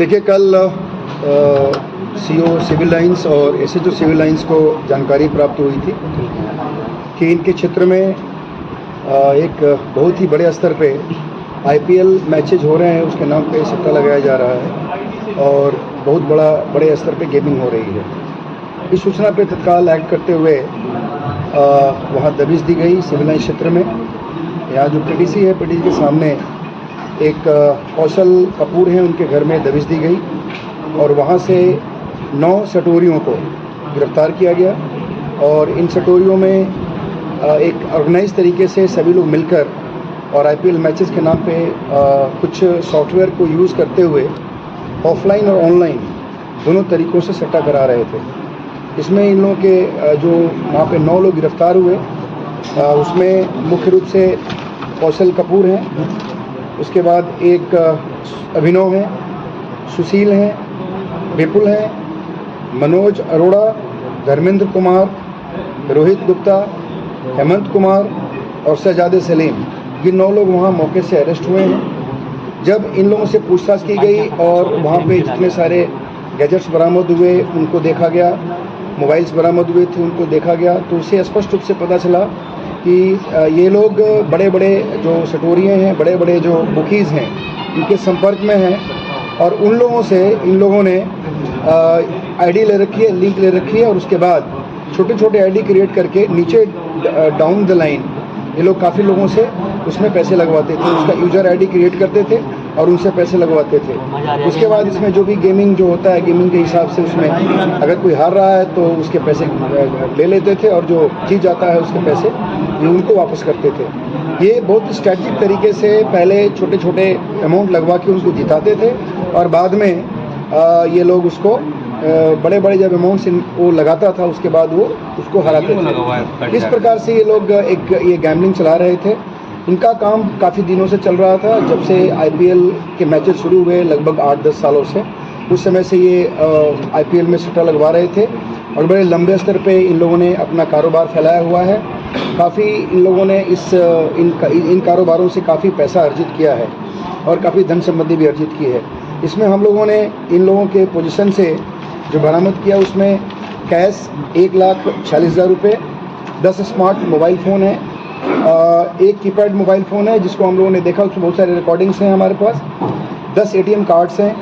देखिए, कल CO civil lines और एसएचओ सिविल लाइंस को जानकारी प्राप्त हुई थी कि इनके क्षेत्र में एक बहुत ही बड़े स्तर पे आईपीएल मैचेज हो रहे हैं, उसके नाम पे सट्टा लगाया जा रहा है और बहुत बड़े स्तर पे गेमिंग हो रही है। इस सूचना पे तत्काल एक्ट करते हुए वहाँ दबिश दी गई सिविल लाइन क्षेत्र में। यहाँ जो पीडीसी है, पीडीसी के सामने एक कौशल कपूर हैं, उनके घर में दबिश दी गई और वहाँ से 9 सटोरियों को गिरफ्तार किया गया और इन सटोरियों में एक ऑर्गेनाइज तरीके से सभी लोग मिलकर और आईपीएल मैचेस के नाम पे कुछ सॉफ्टवेयर को यूज़ करते हुए ऑफलाइन और ऑनलाइन दोनों तरीक़ों से सट्टा करा रहे थे। इसमें इन लोगों के जो वहाँ पे 9 लोग गिरफ्तार हुए, उसमें मुख्य रूप से कौशल कपूर हैं, उसके बाद एक अभिनव हैं, सुशील हैं, विपुल हैं, मनोज अरोड़ा, धर्मेंद्र कुमार, रोहित गुप्ता, हेमंत कुमार और शहजादे सलीम, ये 9 लोग वहाँ मौके से अरेस्ट हुए हैं। जब इन लोगों से पूछताछ की गई और वहाँ पे जितने सारे गैजेट्स बरामद हुए उनको देखा गया, मोबाइल्स बरामद हुए थे उनको देखा गया, तो उससे स्पष्ट रूप से पता चला कि ये लोग बड़े जो सटोरिये हैं, बड़े जो बुकीज़ हैं, इनके संपर्क में हैं और उन लोगों से इन लोगों ने आईडी ले रखी है, लिंक ले रखी है और उसके बाद छोटे आईडी क्रिएट करके नीचे डाउन द लाइन ये लोग काफ़ी लोगों से उसमें पैसे लगवाते थे, उसका यूज़र आईडी क्रिएट करते थे और उनसे पैसे लगवाते थे। उसके बाद इसमें जो भी गेमिंग जो होता है, गेमिंग के हिसाब से उसमें अगर कोई हार रहा है तो उसके पैसे ले लेते थे और जो जीत जाता है उसके पैसे ये उनको वापस करते थे। ये बहुत स्ट्रैटेजिक तरीके से पहले छोटे अमाउंट लगवा के उनको जिताते थे और बाद में ये लोग उसको बड़े जब अमाउंट्स वो लगाता था उसके बाद वो उसको हराते थे। इस प्रकार से ये लोग ये गैम्बलिंग चला रहे थे। इनका काम काफ़ी दिनों से चल रहा था, जब से आईपीएल के मैचेस शुरू हुए लगभग 8-10 सालों से। उस समय से ये आईपीएल में सट्टा लगवा रहे थे और बड़े लंबे स्तर पे इन लोगों ने अपना कारोबार फैलाया हुआ है। काफ़ी इन लोगों ने इन कारोबारों से काफ़ी पैसा अर्जित किया है और काफ़ी धन संपत्ति भी अर्जित की है। इसमें हम लोगों ने इन लोगों के पोजीशन से जो बरामद किया उसमें कैश 1,46,000 रुपये, 10 स्मार्ट मोबाइल फ़ोन है, एक कीपैड मोबाइल फ़ोन है जिसको हम लोगों ने देखा, उसमें बहुत सारे रिकॉर्डिंग्स हैं हमारे पास, 10 एटीएम कार्ड्स हैं,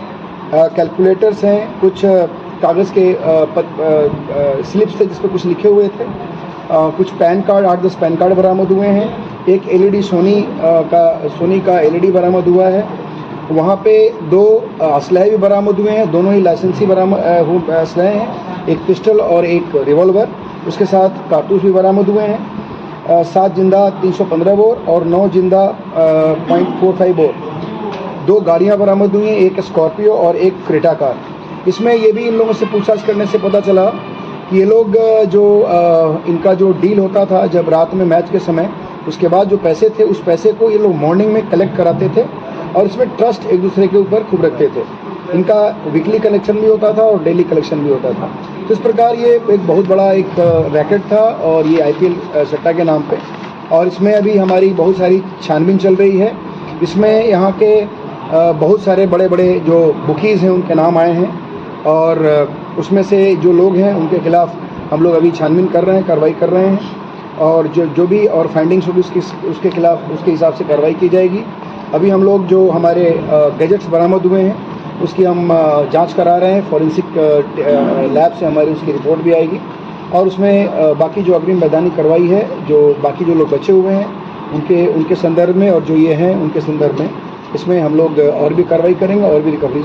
कैलकुलेटर्स हैं, कुछ कागज़ के स्लिप्स थे जिस पर कुछ लिखे हुए थे, कुछ पैन कार्ड 8-10 पैन कार्ड बरामद हुए हैं, एक एलईडी सोनी का एलईडी बरामद हुआ है। वहाँ पे 2 असलहे भी बरामद हुए हैं, दोनों ही लाइसेंसी बरामद असलहे हैं, एक पिस्टल और एक रिवॉल्वर, उसके साथ कारतूस भी बरामद हुए हैं। 7 जिंदा 315 बोर और 9 जिंदा .45 बोर। 2 गाड़ियाँ बरामद हुई हैं, एक स्कॉर्पियो और एक क्रेटा कार। इसमें ये भी इन लोगों से पूछताछ करने से पता चला कि ये लोग जो इनका जो डील होता था जब रात में मैच के समय, उसके बाद जो पैसे थे उस पैसे को ये लोग मॉर्निंग में कलेक्ट कराते थे और इसमें ट्रस्ट एक दूसरे के ऊपर खूब रखते थे। इनका वीकली कलेक्शन भी होता था और डेली कलेक्शन भी होता था। तो इस प्रकार ये एक बहुत बड़ा एक रैकेट था और ये आईपीएल सट्टा के नाम पे, और इसमें अभी हमारी बहुत सारी छानबीन चल रही है। इसमें यहाँ के बहुत सारे बड़े जो बुकीज़ हैं उनके नाम आए हैं और उसमें से जो लोग हैं उनके खिलाफ़ हम लोग अभी छानबीन कर रहे हैं, कार्रवाई कर रहे हैं और जो भी और फाइंडिंग्स होगी उसके खिलाफ़ उसके हिसाब से कार्रवाई की जाएगी। अभी हम लोग जो हमारे गैजेट्स बरामद हुए हैं उसकी हम जांच करा रहे हैं, फॉरेंसिक लैब से हमारी उसकी रिपोर्ट भी आएगी और उसमें बाकी जो अग्रिम वैधानिक कार्रवाई है, जो बाकी जो लोग बचे हुए हैं उनके संदर्भ में और जो ये हैं उनके संदर्भ में, इसमें हम लोग और भी कार्रवाई करेंगे और भी रिकवरी